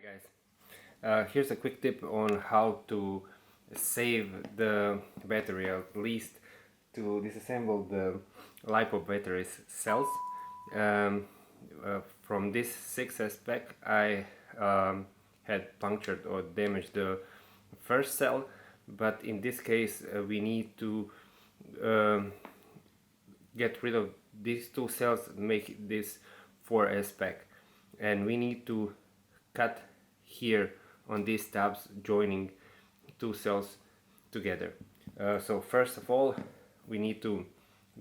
guys, here's a quick tip on how to save the battery, or at least to disassemble the lipo battery cells. From this 6S pack I had punctured or damaged the first cell, but in this case we need to get rid of these two cells and make this 4S pack, and we need to cut here on these tabs joining two cells together. So first of all we need to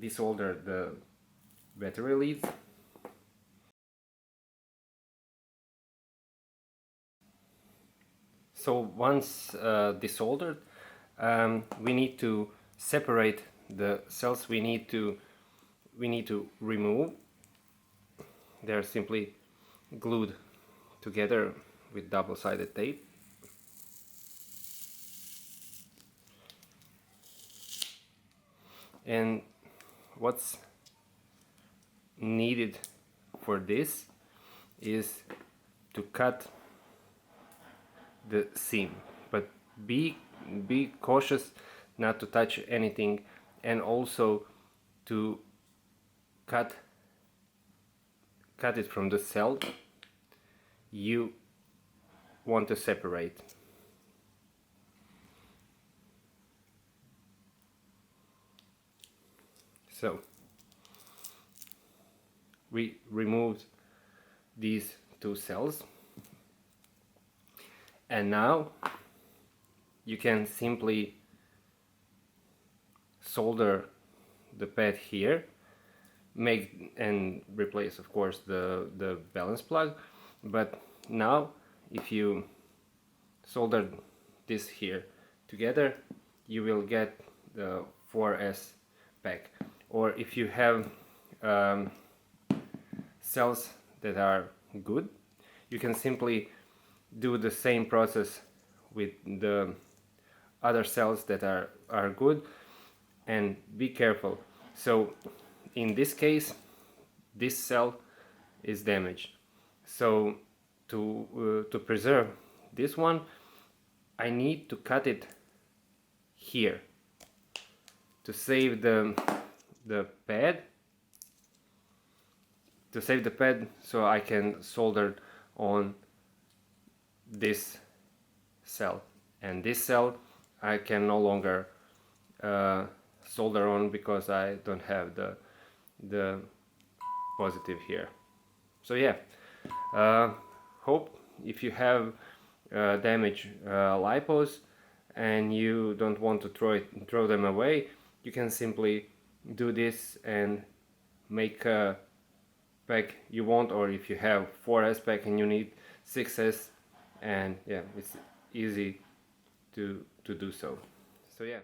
desolder the battery leads. So once desoldered, we need to separate the cells. We need to remove. They're simply glued together with double-sided tape. And what's needed for this is to cut the seam, but be cautious not to touch anything, and also to cut it from the cell you want to separate. So we removed these two cells, and now you can simply solder the pad here, make and replace of course the balance plug. But now if you solder this here together, you will get the 4S pack. Or if you have cells that are good, you can simply do the same process with the other cells that are good, and be careful. So in this case this cell is damaged, so to preserve this one I need to cut it here to save the pad, so I can solder on this cell, and this cell I can no longer solder on because I don't have the positive here. So yeah, hope if you have damaged lipos and you don't want to throw them away, you can simply do this and make a pack you want, or if you have 4S pack and you need 6S, and yeah, it's easy to do so. So yeah.